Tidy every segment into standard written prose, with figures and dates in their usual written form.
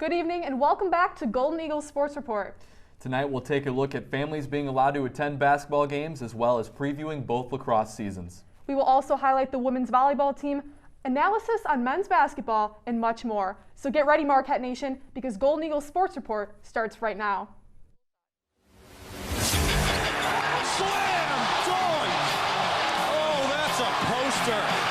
Good evening and welcome back to Golden Eagles Sports Report. Tonight we'll take a look at families being allowed to attend basketball games as well as previewing both lacrosse seasons. We will also highlight the women's volleyball team, analysis on men's basketball, and much more. So get ready, Marquette Nation, because Golden Eagles Sports Report starts right now. Slam dunk! Oh, that's a poster.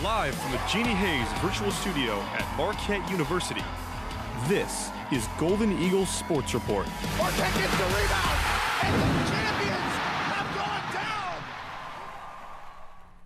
Live from the Jeannie Hayes Virtual Studio at Marquette University, this is Golden Eagles Sports Report. Marquette gets the rebound, and the champions have gone down!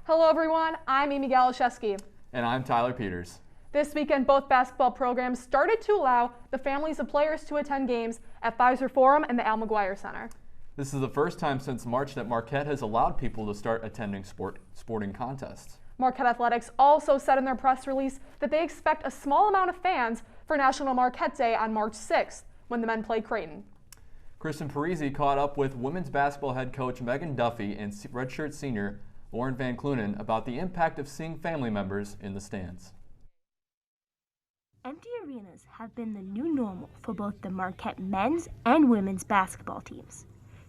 Hello everyone, I'm Amy Galashewski. And I'm Tyler Peters. This weekend, both basketball programs started to allow the families of players to attend games at Pfizer Forum and the Al McGuire Center. This is the first time since March that Marquette has allowed people to start attending sporting contests. Marquette Athletics also said in their press release that they expect a small amount of fans for National Marquette Day on March 6th when the men play Creighton. Kristen Parisi caught up with women's basketball head coach Megan Duffy and redshirt senior Lauren Van Clunen about the impact of seeing family members in the stands. Empty arenas have been the new normal for both the Marquette men's and women's basketball teams.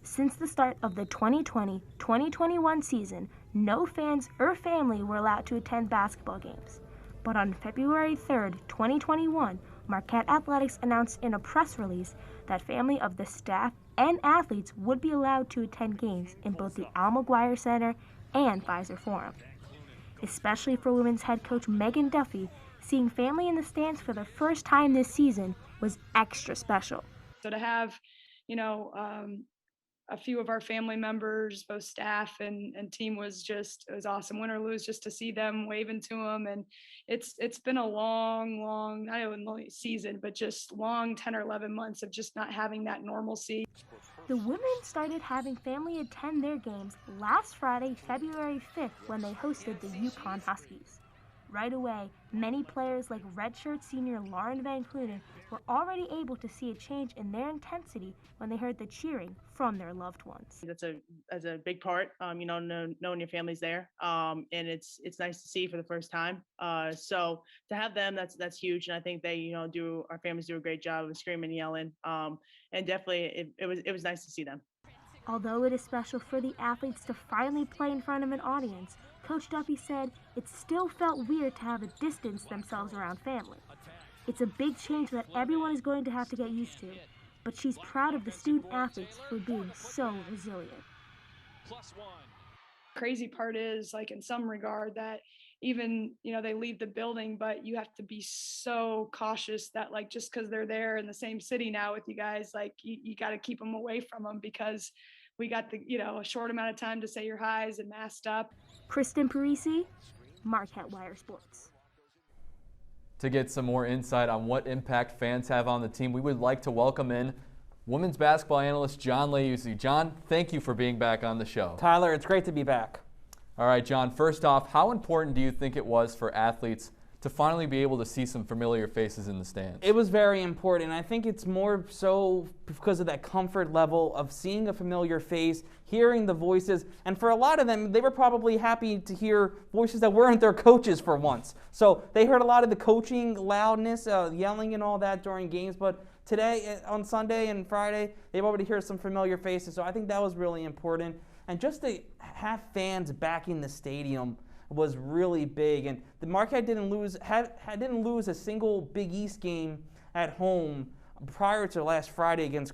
Since the start of the 2020-2021 season, no fans or family were allowed to attend basketball games. But on February 3rd, 2021, Marquette Athletics announced in a press release that family of the staff and athletes would be allowed to attend games in both the Al McGuire Center and Pfizer Forum. Especially for women's head coach Megan Duffy, seeing family in the stands for the first time this season was extra special. So to have, a few of our family members, both staff and team, it was awesome. Win or lose, just to see them, waving to them. And it's been a long, not only season, but just long 10 or 11 months of just not having that normalcy. The women started having family attend their games last Friday, February 5th, when they hosted the Yukon Huskies. Right away, many players like redshirt senior Lauren Van Clunen were already able to see a change in their intensity when they heard the cheering from their loved ones. That's a big part, knowing your family's there, and it's nice to see for the first time. So to have them, that's huge, and I think they our families do a great job of screaming and yelling, and definitely it was nice to see them. Although it is special for the athletes to finally play in front of an audience, Coach Duffy said it still felt weird to have to distance themselves around family. It's a big change that everyone is going to have to get used to, but she's proud of the student athletes for being so resilient. Crazy part is, in some regard, that even, they leave the building, but you have to be so cautious that, just because they're there in the same city now with you guys, you got to keep them away from them, because we got a short amount of time to say your highs and masked up. Kristen Parisi, Marquette Wire Sports. To get some more insight on what impact fans have on the team, we would like to welcome in women's basketball analyst John Leuzzi. John, thank you for being back on the show. Tyler, it's great to be back. All right, John, first off, how important do you think it was for athletes to finally be able to see some familiar faces in the stands? It was very important. I think it's more so because of that comfort level of seeing a familiar face, hearing the voices, and for a lot of them, they were probably happy to hear voices that weren't their coaches for once. So they heard a lot of the coaching loudness, yelling and all that during games, but today, on Sunday and Friday, they were able to hear some familiar faces, so I think that was really important. And just to have fans back in the stadium was really big, and the Marquette didn't lose a single Big East game at home prior to last Friday against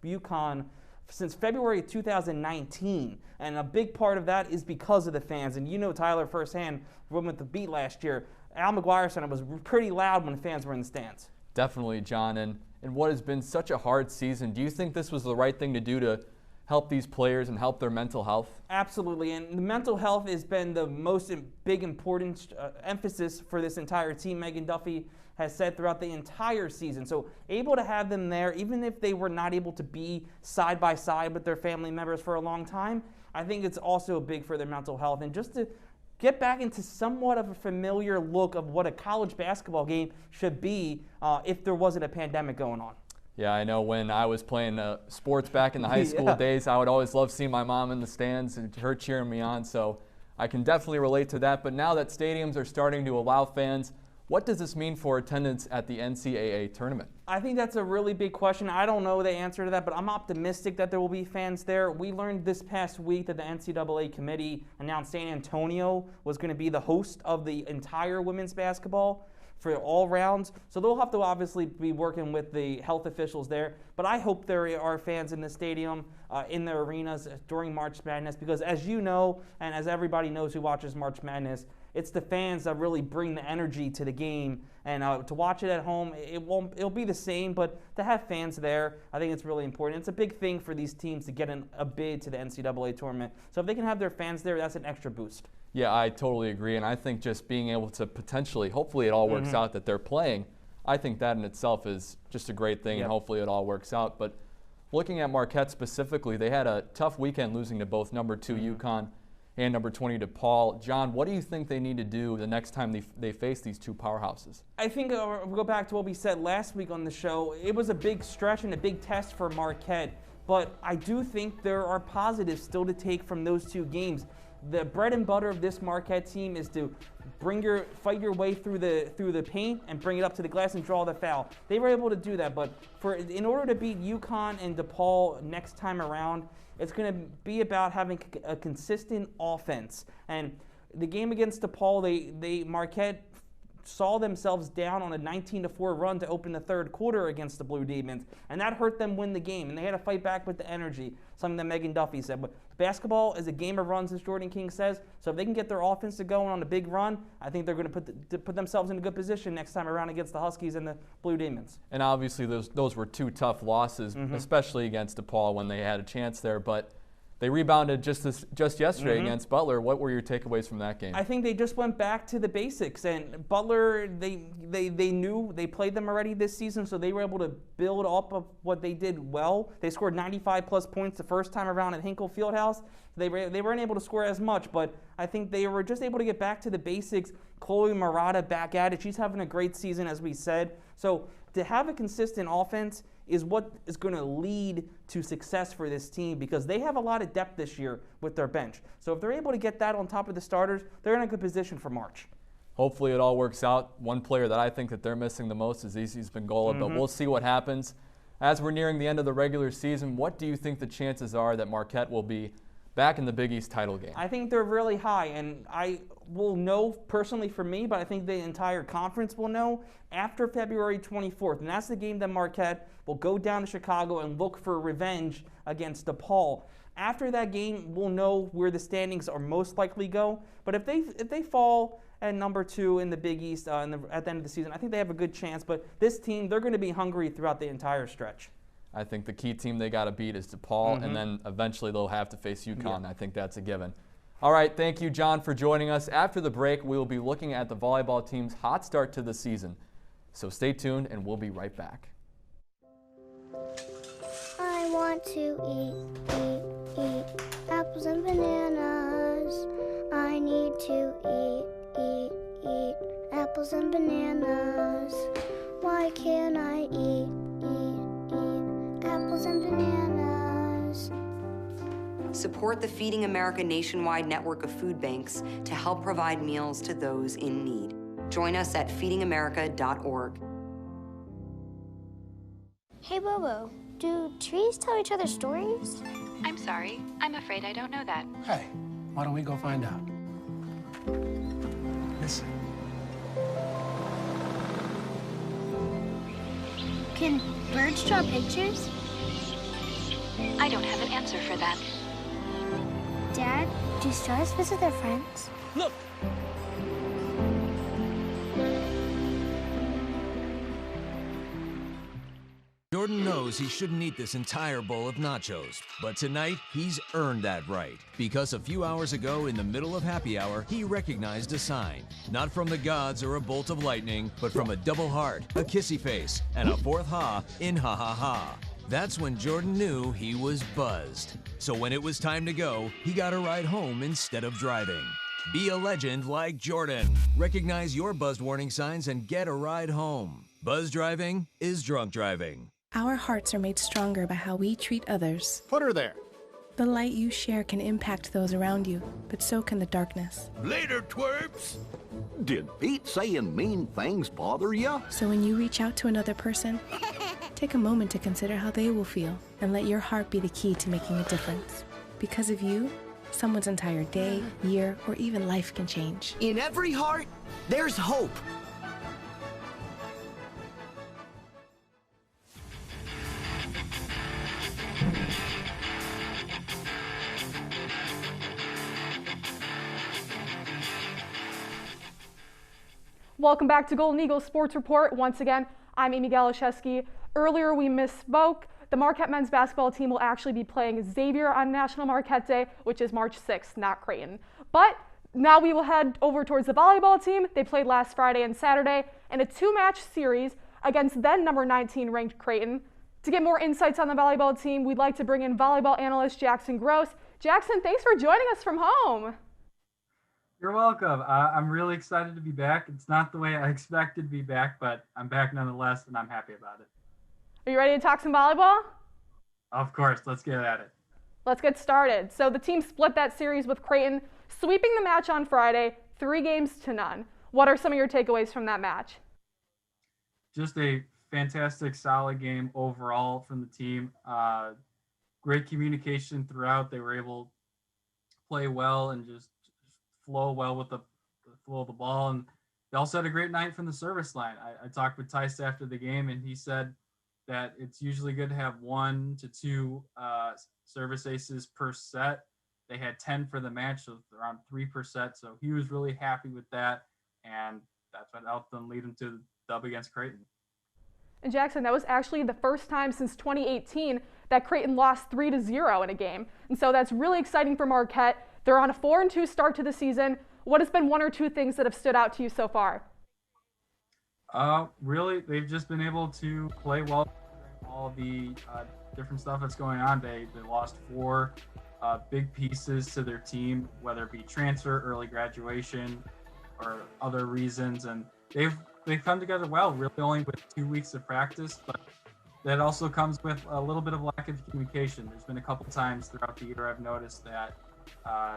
UConn since February 2019, and a big part of that is because of the fans. And Tyler firsthand, with the beat last year, Al McGuire Center was pretty loud when fans were in the stands. Definitely, John, and what has been such a hard season, do you think this was the right thing to do to help these players and help their mental health? Absolutely, and the mental health has been the most big important emphasis for this entire team. Megan Duffy has said throughout the entire season. So able to have them there, even if they were not able to be side by side with their family members for a long time, I think it's also big for their mental health. And just to get back into somewhat of a familiar look of what a college basketball game should be if there wasn't a pandemic going on. Yeah, I know when I was playing sports back in the high school days, I would always love seeing my mom in the stands and her cheering me on, so I can definitely relate to that. But now that stadiums are starting to allow fans, what does this mean for attendance at the NCAA tournament? I think that's a really big question. I don't know the answer to that, but I'm optimistic that there will be fans there. We learned this past week that the NCAA committee announced San Antonio was going to be the host of the entire women's basketball for all rounds. So they'll have to obviously be working with the health officials there. But I hope there are fans in the stadium, in the arenas during March Madness, because as you know, and as everybody knows who watches March Madness, it's the fans that really bring the energy to the game. And to watch it at home, it'll be the same, but to have fans there, I think it's really important. It's a big thing for these teams to get a bid to the NCAA tournament. So if they can have their fans there, that's an extra boost. Yeah, I totally agree, and I think just being able to potentially, hopefully it all works out that they're playing, I think that in itself is just a great thing, and hopefully it all works out. But looking at Marquette specifically, they had a tough weekend losing to both number 2 UConn and number 20 DePaul. John, what do you think they need to do the next time they face these two powerhouses? I think we'll go back to what we said last week on the show. It was a big stretch and a big test for Marquette, but I do think there are positives still to take from those two games. The bread and butter of this Marquette team is to fight your way through the paint and bring it up to the glass and draw the foul. They were able to do that, but in order to beat UConn and DePaul next time around, it's going to be about having a consistent offense. And the game against DePaul, Marquette saw themselves down on a 19-4 run to open the third quarter against the Blue Demons, and that hurt them win the game, and they had to fight back with the energy, something that Megan Duffy said. But basketball is a game of runs, as Jordan King says, so if they can get their offense to going on a big run, I think they're going to put themselves in a good position next time around against the Huskies and the Blue Demons. And obviously those were two tough losses, especially against DePaul when they had a chance there, but they rebounded just yesterday against Butler. What were your takeaways from that game? I think they just went back to the basics. And Butler, they knew they played them already this season, so they were able to build up of what they did well. They scored 95-plus points the first time around at Hinkle Fieldhouse. They weren't able to score as much, but I think they were just able to get back to the basics. Chloe Murata back at it. She's having a great season, as we said. So to have a consistent offense is what is going to lead to success for this team, because they have a lot of depth this year with their bench. So if they're able to get that on top of the starters, they're in a good position for March. Hopefully it all works out. One player that I think that they're missing the most is Isis Bengola, but we'll see what happens. As we're nearing the end of the regular season, what do you think the chances are that Marquette will be back in the Big East title game? I think they're really high, and I will know personally for me, but I think the entire conference will know after February 24th, and that's the game that Marquette will go down to Chicago and look for revenge against DePaul. After that game, we'll know where the standings are most likely go, but if they fall at number 2 in the Big East at the end of the season, I think they have a good chance, but this team, they're going to be hungry throughout the entire stretch. I think the key team they got to beat is DePaul, and then eventually they'll have to face UConn. Yeah. I think that's a given. All right, thank you, John, for joining us. After the break, we will be looking at the volleyball team's hot start to the season. So stay tuned, and we'll be right back. I want to eat apples and bananas. I need to eat apples and bananas. Why can't I eat apples and bananas? Support the Feeding America nationwide network of food banks to help provide meals to those in need. Join us at feedingamerica.org. Hey, Bobo, do trees tell each other stories? I'm sorry. I'm afraid I don't know that. Hey, why don't we go find out? Listen. Can birds draw pictures? I don't have an answer for that. Dad, do stars visit their friends? Look! Jordan knows he shouldn't eat this entire bowl of nachos, but tonight he's earned that right, because a few hours ago in the middle of happy hour, he recognized a sign, not from the gods or a bolt of lightning, but from a double heart, a kissy face, and a fourth ha in ha ha ha. That's when Jordan knew he was buzzed. So when it was time to go, he got a ride home instead of driving. Be a legend like Jordan. Recognize your buzzed warning signs and get a ride home. Buzz driving is drunk driving. Our hearts are made stronger by how we treat others. Put her there. The light you share can impact those around you, but so can the darkness. Later, twerps. Did Pete saying mean things bother you? So when you reach out to another person, take a moment to consider how they will feel and let your heart be the key to making a difference. Because of you, someone's entire day, year, or even life can change. In every heart, there's hope. Welcome back to Golden Eagles Sports Report. Once again, I'm Amy Galashewski. Earlier we misspoke. The Marquette men's basketball team will actually be playing Xavier on National Marquette Day, which is March 6th, not Creighton. But now we will head over towards the volleyball team. They played last Friday and Saturday in a two-match series against then number 19 ranked Creighton. To get more insights on the volleyball team, we'd like to bring in volleyball analyst Jackson Gross. Jackson, thanks for joining us from home. You're welcome. I'm really excited to be back. It's not the way I expected to be back, but I'm back nonetheless, and I'm happy about it. Are you ready to talk some volleyball? Of course. Let's get at it. Let's get started. So the team split that series with Creighton, sweeping the match on Friday, 3-0. What are some of your takeaways from that match? Just a fantastic, solid game overall from the team. Great communication throughout. They were able to play well and just flow well with the flow of the ball. And they also had a great night from the service line. I talked with Tice after the game, and he said that it's usually good to have 1 to 2 service aces per set. They had 10 for the match, so around 3 per set. So he was really happy with that, and that's what helped them lead them to the dub against Creighton. And Jackson, that was actually the first time since 2018 that Creighton lost 3-0 in a game. And so that's really exciting for Marquette. They're on a 4-2 start to the season. What has been 1 or 2 things that have stood out to you so far? Really, they've just been able to play well during all the different stuff that's going on. They lost 4 big pieces to their team, whether it be transfer, early graduation, or other reasons, and they've come together well. Really, only with 2 weeks of practice, but that also comes with a little bit of lack of communication. There's been a couple times throughout the year I've noticed that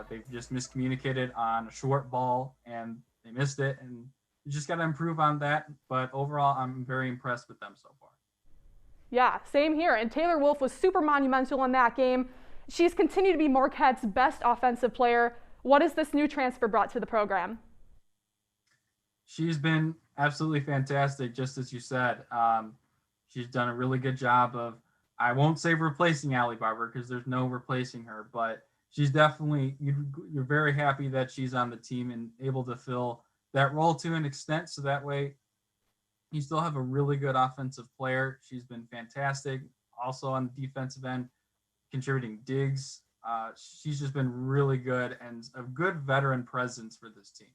they've just miscommunicated on a short ball and they missed it, and you just got to improve on that. But overall, I'm very impressed with them so far. Yeah, same here. And Taylor Wolf was super monumental in that game. She's continued to be Marquette's best offensive player. What has this new transfer brought to the program? She's been absolutely fantastic, just as you said. She's done a really good job of, I won't say replacing Allie Barber because there's no replacing her, but she's definitely, you're very happy that she's on the team and able to fill that role to an extent. So that way you still have a really good offensive player. She's been fantastic. Also on the defensive end, contributing digs. She's just been really good and a good veteran presence for this team.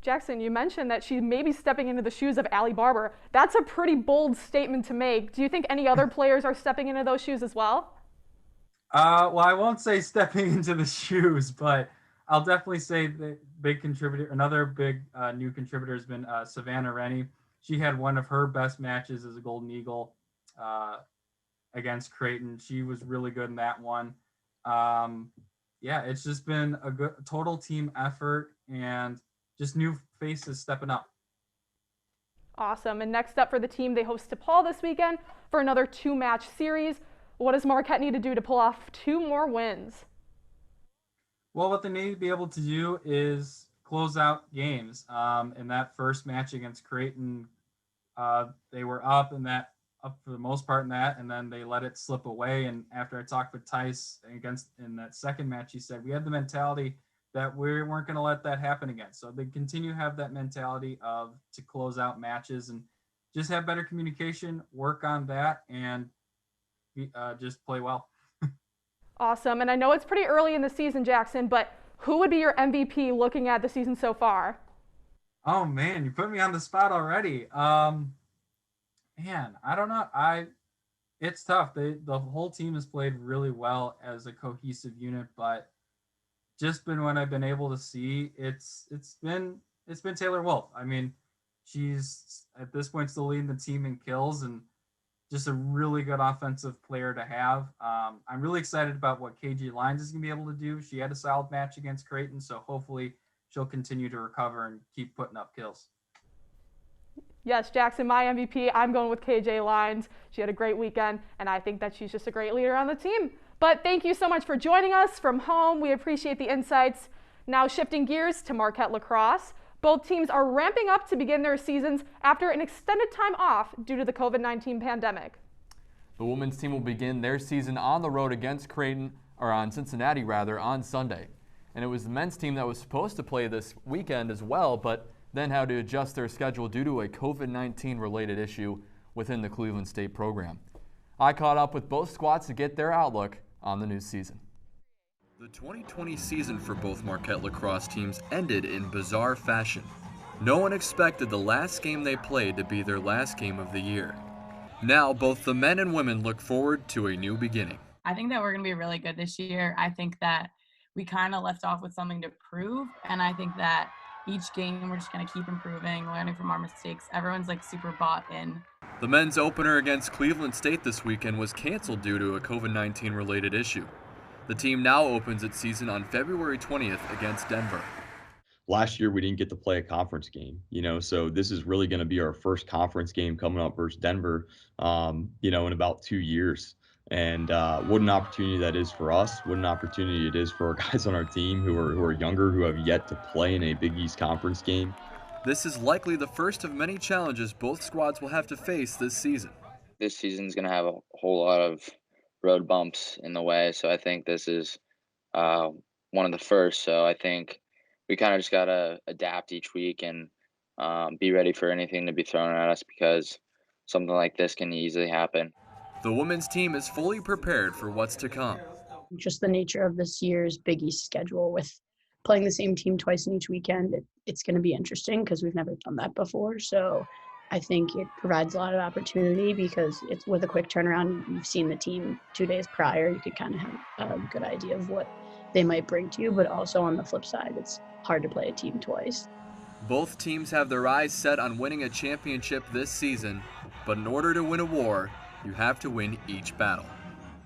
Jackson, you mentioned that she may be stepping into the shoes of Allie Barber. That's a pretty bold statement to make. Do you think any other players are stepping into those shoes as well? Well, I won't say stepping into the shoes, but I'll definitely say the big contributor, another big new contributor has been Savannah Rennie. She had one of her best matches as a Golden Eagle against Creighton. She was really good in that one. Yeah, it's just been a good total team effort and just new faces stepping up. Awesome. And next up for the team, they host DePaul this weekend for another 2-match series. What does Marquette need to do to pull off 2 more wins? Well, what they need to be able to do is close out games. In that first match against Creighton, they were up for the most part in that, and then they let it slip away. And after I talked with Tice in that second match, he said we had the mentality that we weren't going to let that happen again. So they continue to have that mentality to close out matches and just have better communication, work on that, and just play well. Awesome. And I know it's pretty early in the season, Jackson, but who would be your MVP looking at the season so far? Oh man, you put me on the spot already. Man, I don't know. It's tough. The whole team has played really well as a cohesive unit, but just been what I've been able to see, it's been Taylor Wolf. I mean, she's at this point still leading the team in kills and just a really good offensive player to have. I'm really excited about what KJ Lyons is going to be able to do. She had a solid match against Creighton, so hopefully she'll continue to recover and keep putting up kills. Yes, Jackson, my MVP, I'm going with KJ Lyons. She had a great weekend, and I think that she's just a great leader on the team. But thank you so much for joining us from home. We appreciate the insights. Now shifting gears to Marquette Lacrosse. Both teams are ramping up to begin their seasons after an extended time off due to the COVID-19 pandemic. The women's team will begin their season on the road against Cincinnati on Sunday. And it was the men's team that was supposed to play this weekend as well, but then had to adjust their schedule due to a COVID-19 related issue within the Cleveland State program. I caught up with both squads to get their outlook on the new season. The 2020 season for both Marquette Lacrosse teams ended in bizarre fashion. No one expected the last game they played to be their last game of the year. Now, both the men and women look forward to a new beginning. I think that we're going to be really good this year. I think that we kind of left off with something to prove, and I think that each game we're just going to keep improving, learning from our mistakes. Everyone's like super bought in. The men's opener against Cleveland State this weekend was canceled due to a COVID-19 related issue. The team now opens its season on February 20th against Denver. Last year, we didn't get to play a conference game, so this is really going to be our first conference game coming up versus Denver, in about 2 years. And what an opportunity that is for us, what an opportunity it is for our guys on our team who are younger, who have yet to play in a Big East Conference game. This is likely the first of many challenges both squads will have to face this season. This season's going to have a whole lot of road bumps in the way, so I think this is one of the first. So I think we kind of just got to adapt each week and be ready for anything to be thrown at us, because something like this can easily happen. The women's team is fully prepared for what's to come. Just the nature of this year's Big East schedule with playing the same team twice in each weekend, it's going to be interesting because we've never done that before. So I think it provides a lot of opportunity because it's with a quick turnaround. You've seen the team 2 days prior. You could kind of have a good idea of what they might bring to you, but also on the flip side, it's hard to play a team twice. Both teams have their eyes set on winning a championship this season, but in order to win a war, you have to win each battle.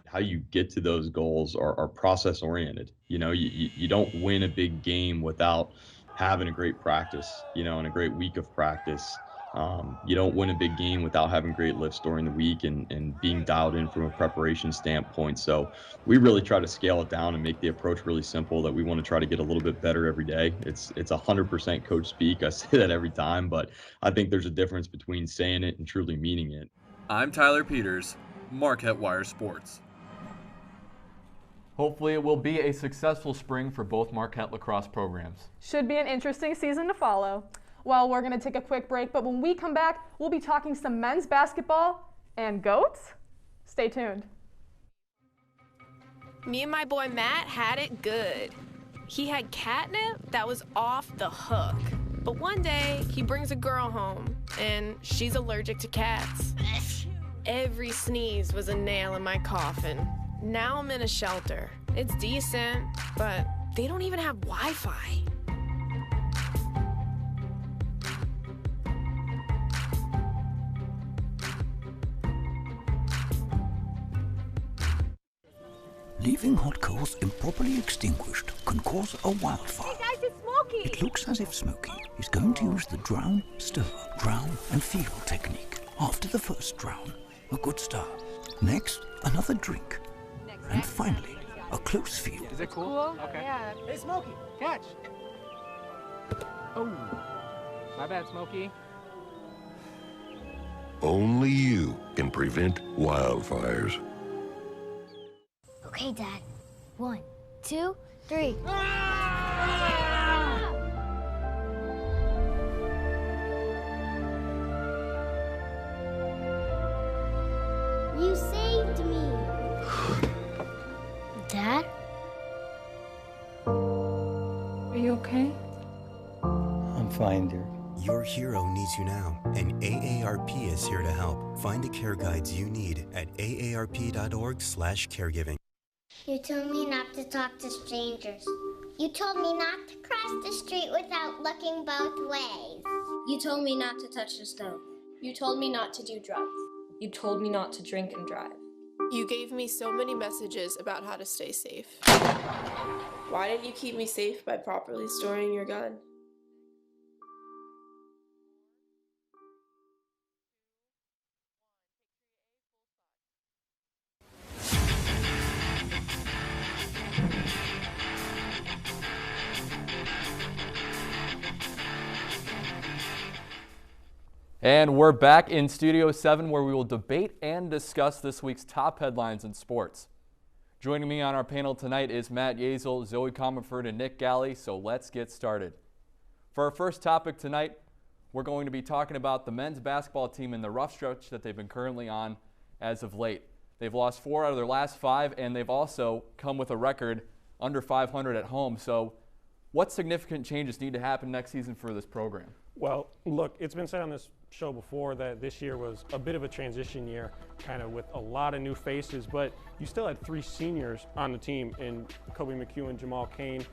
How you get to those goals are process oriented. You don't win a big game without having a great practice, and a great week of practice. You don't win a big game without having great lifts during the week and being dialed in from a preparation standpoint. So we really try to scale it down and make the approach really simple, that we want to try to get a little bit better every day. It's 100% coach speak. I say that every time, but I think there's a difference between saying it and truly meaning it. I'm Tyler Peters, Marquette Wire Sports. Hopefully it will be a successful spring for both Marquette Lacrosse programs. Should be an interesting season to follow. Well, we're going to take a quick break, but when we come back, we'll be talking some men's basketball and goats. Stay tuned. Me and my boy Matt had it good. He had catnip that was off the hook. But one day, he brings a girl home, and she's allergic to cats. Every sneeze was a nail in my coffin. Now I'm in a shelter. It's decent, but they don't even have Wi-Fi. Leaving hot coals improperly extinguished can cause a wildfire. Hey guys, it's Smokey! It looks as if Smokey is going to use the drown, stir, drown, and feel technique. After the first drown, a good start. Next, another drink. And finally, a close feel. Is it cool? Okay. Yeah. Hey, Smokey, catch! Oh, my bad, Smokey. Only you can prevent wildfires. Okay, Dad. 1, 2, 3. You saved me. Dad? Are you okay? I'm fine, dear. Your hero needs you now, and AARP is here to help. Find the care guides you need at aarp.org/caregiving. You told me not to talk to strangers. You told me not to cross the street without looking both ways. You told me not to touch the stove. You told me not to do drugs. You told me not to drink and drive. You gave me so many messages about how to stay safe. Why didn't you keep me safe by properly storing your gun? And we're back in Studio 7 where we will debate and discuss this week's top headlines in sports. Joining me on our panel tonight is Matt Yazel, Zoe Comerford, and Nick Galley, so let's get started. For our first topic tonight, we're going to be talking about the men's basketball team and the rough stretch that they've been currently on as of late. They've lost 4 out of their last 5, and they've also come with a record under 500 at home. So what significant changes need to happen next season for this program? Well, look, it's been said on this show before that this year was a bit of a transition year, kind of with a lot of new faces, but you still had 3 seniors on the team in Kobe McEwen, Jamal Kane,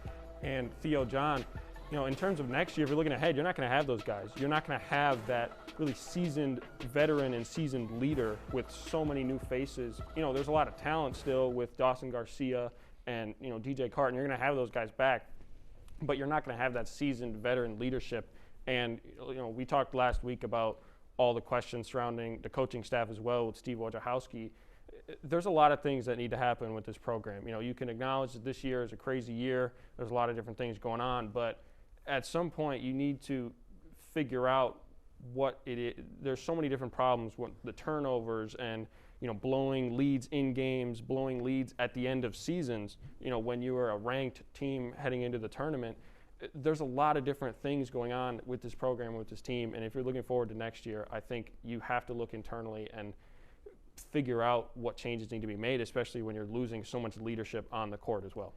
and Theo John. You know, in terms of next year, if you're looking ahead, you're not going to have those guys. You're not going to have that really seasoned veteran and seasoned leader with so many new faces. You know, there's a lot of talent still with Dawson Garcia and, you know, DJ Carton. You're going to have those guys back, but you're not going to have that seasoned veteran leadership. And, you know, we talked last week about all the questions surrounding the coaching staff as well with Steve Wojciechowski. There's a lot of things that need to happen with this program. You know, you can acknowledge that this year is a crazy year. There's a lot of different things going on, but at some point you need to figure out what it is. There's so many different problems with the turnovers and, you know, blowing leads in games, blowing leads at the end of seasons. You know, when you are a ranked team heading into the tournament, there's a lot of different things going on with this program, with this team, and if you're looking forward to next year, I think you have to look internally and figure out what changes need to be made, especially when you're losing so much leadership on the court as well.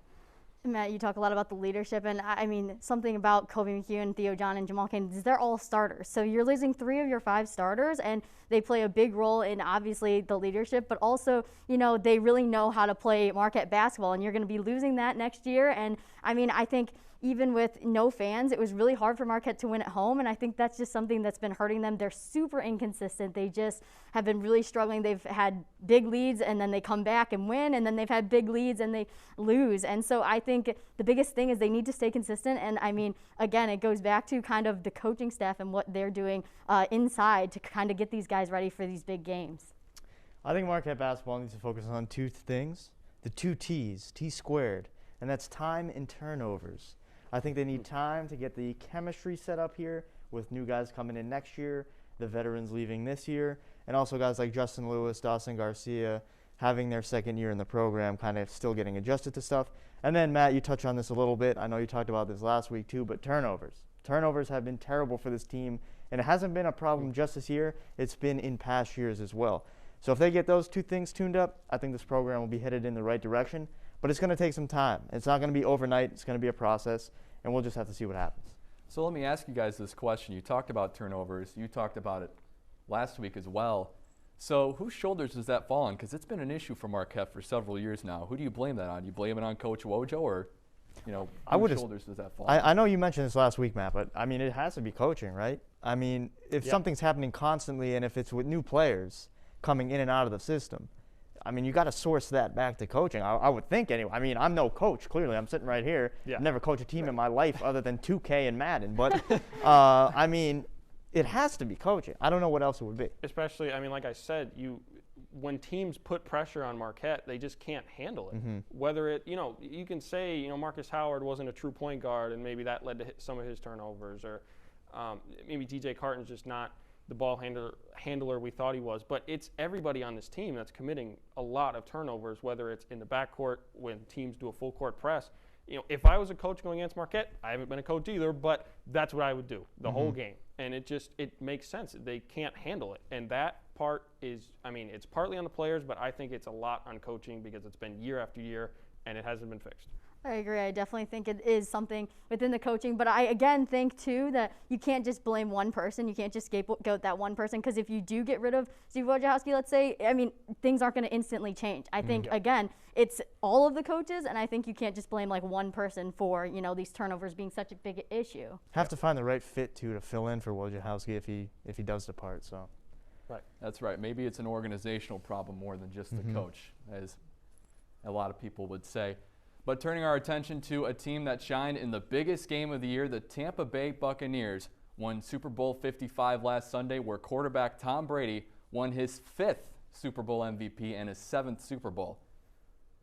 Matt, you talk a lot about the leadership, and I mean, something about Kobe McEwen, Theo John, and Jamal Kane is they're all starters. So you're losing 3 of your 5 starters, and they play a big role in obviously the leadership, but also, you know, they really know how to play Marquette basketball, and you're going to be losing that next year. And I mean, I think even with no fans, it was really hard for Marquette to win at home, and I think that's just something that's been hurting them. They're super inconsistent. They just have been really struggling. They've had big leads, and then they come back and win, and then they've had big leads, and they lose. And so I think the biggest thing is they need to stay consistent, and I mean, again, it goes back to kind of the coaching staff and what they're doing inside to kind of get these guys ready for these big games. I think Marquette basketball needs to focus on 2 things, the 2 T's, T squared, and that's time and turnovers. I think they need time to get the chemistry set up here with new guys coming in next year, the veterans leaving this year, and also guys like Justin Lewis, Dawson Garcia having their second year in the program, kind of still getting adjusted to stuff. And then, Matt, you touched on this a little bit. I know you talked about this last week too, but turnovers. Turnovers have been terrible for this team, and it hasn't been a problem just this year. It's been in past years as well. So if they get those 2 things tuned up, I think this program will be headed in the right direction. But it's going to take some time. It's not going to be overnight. It's going to be a process, and we'll just have to see what happens. So let me ask you guys this question. You talked about turnovers. You talked about it last week as well. So whose shoulders does that fall on? Because it's been an issue for Marquette for several years now. Who do you blame that on? Do you blame it on Coach Wojo, or, you know, whose shoulders does that fall on? I know you mentioned this last week, Matt, but, I mean, it has to be coaching, right? I mean, if something's happening constantly and if it's with new players coming in and out of the system, I mean, you got to source that back to coaching. I would think anyway. I mean, I'm no coach, clearly. I'm sitting right here. I've never coached a team in my life other than 2K and Madden. But, I mean, it has to be coaching. I don't know what else it would be. Especially, I mean, like I said, when teams put pressure on Marquette, they just can't handle it. Whether it, you know, you can say, you know, Marcus Howard wasn't a true point guard and maybe that led to some of his turnovers, or maybe DJ Carton's just not the ball handler we thought he was. But it's everybody on this team that's committing a lot of turnovers, whether it's in the backcourt when teams do a full court press. You know, if I was a coach going against Marquette, I haven't been a coach either, but that's what I would do the whole game. And it makes sense. They can't handle it. And that part is, I mean, it's partly on the players, but I think it's a lot on coaching because it's been year after year and it hasn't been fixed. I agree. I definitely think it is something within the coaching, but I again think too that you can't just blame one person. You can't just scapegoat that one person, because if you do get rid of Steve Wojciechowski, let's say, I mean, things aren't going to instantly change. I think again, it's all of the coaches, and I think you can't just blame like one person for, you know, these turnovers being such a big issue. Have to find the right fit too to fill in for Wojciechowski if he does depart. So. Right. That's right. Maybe it's an organizational problem more than just the coach, as a lot of people would say. But turning our attention to a team that shined in the biggest game of the year, the Tampa Bay Buccaneers won Super Bowl 55 last Sunday, where quarterback Tom Brady won his 5th Super Bowl MVP and his 7th Super Bowl.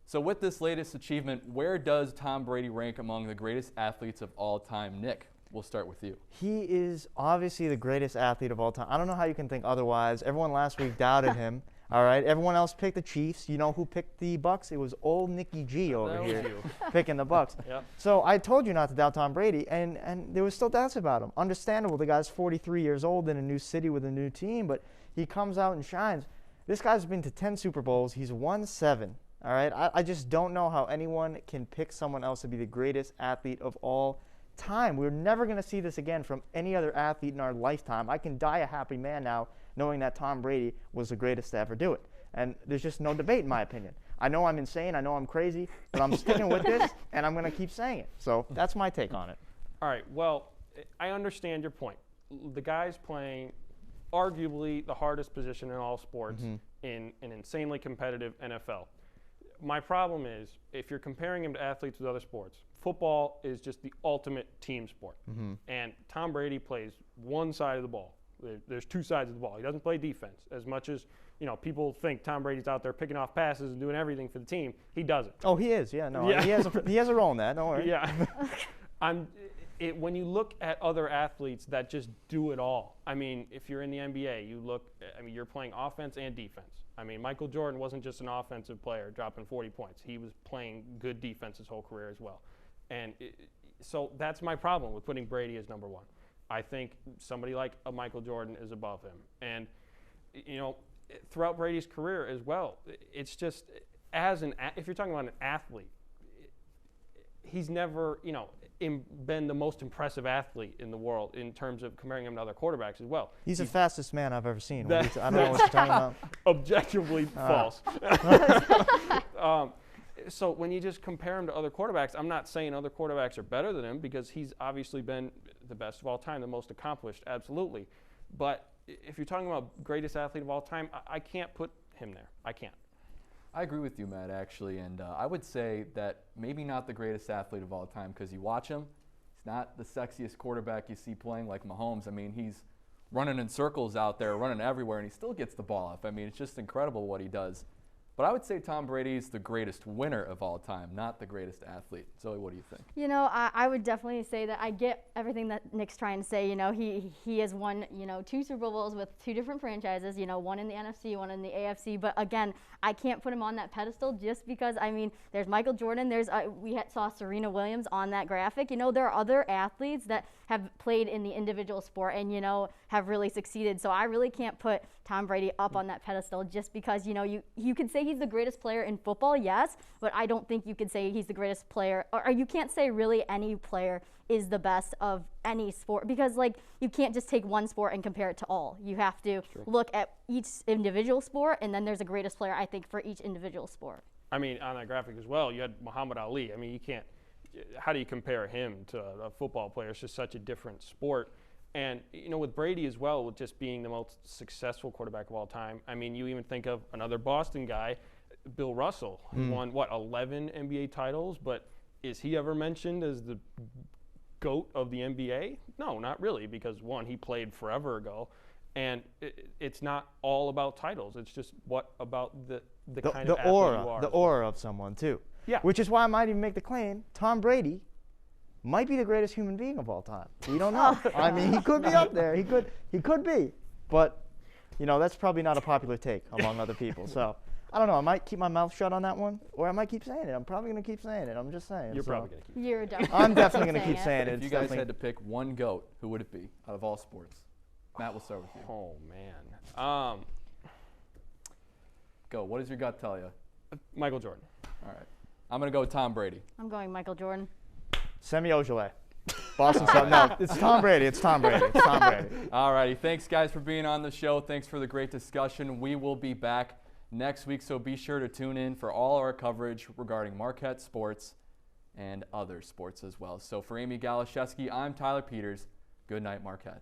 So with this latest achievement, where does Tom Brady rank among the greatest athletes of all time? Nick, we'll start with you. He is obviously the greatest athlete of all time. I don't know how you can think otherwise. Everyone last week doubted him. All right, everyone else picked the Chiefs. You know who picked the Bucks? It was old Nicky G over here picking the Bucks. Yep. So I told you not to doubt Tom Brady, and there was still doubts about him. Understandable. The guy's 43 years old in a new city with a new team, but he comes out and shines. This guy's been to 10 Super Bowls. He's won 7. All right, I just don't know how anyone can pick someone else to be the greatest athlete of all time. We're never going to see this again from any other athlete in our lifetime. I can die a happy man now knowing that Tom Brady was the greatest to ever do it. And there's just no debate in my opinion. I know I'm insane, I know I'm crazy, but I'm sticking with this, and I'm going to keep saying it. So that's my take on it. All right, well, I understand your point. The guy's playing arguably the hardest position in all sports in an insanely competitive NFL. My problem is, if you're comparing him to athletes with other sports, football is just the ultimate team sport. And Tom Brady plays one side of the ball. There's 2 sides of the ball. He doesn't play defense. As much as, you know, people think Tom Brady's out there picking off passes and doing everything for the team, he doesn't. Oh, he is. Yeah, no, he has a role in that. Don't worry. Yeah. When you look at other athletes that just do it all, I mean, if you're in the NBA, you're playing offense and defense. I mean, Michael Jordan wasn't just an offensive player dropping 40 points. He was playing good defense his whole career as well. And so that's my problem with putting Brady as number 1. I think somebody like a Michael Jordan is above him. And, you know, throughout Brady's career as well, it's just, if you're talking about an athlete, he's never, you know, been the most impressive athlete in the world in terms of comparing him to other quarterbacks as well. He's the fastest man I've ever seen. I don't know what you're talking about. Objectively false. So when you just compare him to other quarterbacks, I'm not saying other quarterbacks are better than him, because he's obviously been the best of all time, the most accomplished, absolutely. But if you're talking about greatest athlete of all time, I can't put him there. I can't. I agree with you, Matt, actually, and I would say that maybe not the greatest athlete of all time, because you watch him, he's not the sexiest quarterback you see playing like Mahomes. I mean, he's running in circles out there, running everywhere, and he still gets the ball up. I mean, it's just incredible what he does. But I would say Tom Brady is the greatest winner of all time, not the greatest athlete. Zoe, what do you think? You know, I would definitely say that I get everything that Nick's trying to say. You know, he has won, you know, 2 Super Bowls with 2 different franchises, you know, one in the NFC, one in the AFC. But again, I can't put him on that pedestal just because, I mean, there's Michael Jordan. We saw Serena Williams on that graphic. You know, there are other athletes that have played in the individual sport and, you know, have really succeeded. So I really can't put Tom Brady up on that pedestal just because, you know, you could say he's the greatest player in football, yes, but I don't think you could say he's the greatest player, or you can't say really any player is the best of any sport, because like you can't just take one sport and compare it to all. You have to look at each individual sport, and then there's a greatest player, I think, for each individual sport. I mean, on that graphic as well, you had Muhammad Ali. I mean, you can't, how do you compare him to a football player? It's just such a different sport. And, you know, with Brady as well, with just being the most successful quarterback of all time, I mean, you even think of another Boston guy, Bill Russell, who won, 11 NBA titles, but is he ever mentioned as the GOAT of the NBA? No, not really, because, one, he played forever ago, and it's not all about titles. It's just what about the kind of athlete you are. The aura of someone, too. Yeah. Which is why I might even make the claim, Tom Brady might be the greatest human being of all time. We don't know. I mean, he could be up there. He could be. But, you know, that's probably not a popular take among other people. So, I don't know. I might keep my mouth shut on that one, or I might keep saying it. I'm probably going to keep saying it. I'm just saying. You're probably going to keep You're definitely I'm definitely going to keep saying it. If you guys had to pick one GOAT, who would it be out of all sports? Matt, we'll start with you. Oh, man. Go. What does your gut tell you? Michael Jordan. All right. I'm going to go with Tom Brady. I'm going Michael Jordan. Semi Ojale. Boston Celtics. No, it's Tom Brady. It's Tom Brady. It's Tom Brady. All righty. Thanks, guys, for being on the show. Thanks for the great discussion. We will be back next week, so be sure to tune in for all our coverage regarding Marquette sports and other sports as well. So for Amy Galoszewski, I'm Tyler Peters. Good night, Marquette.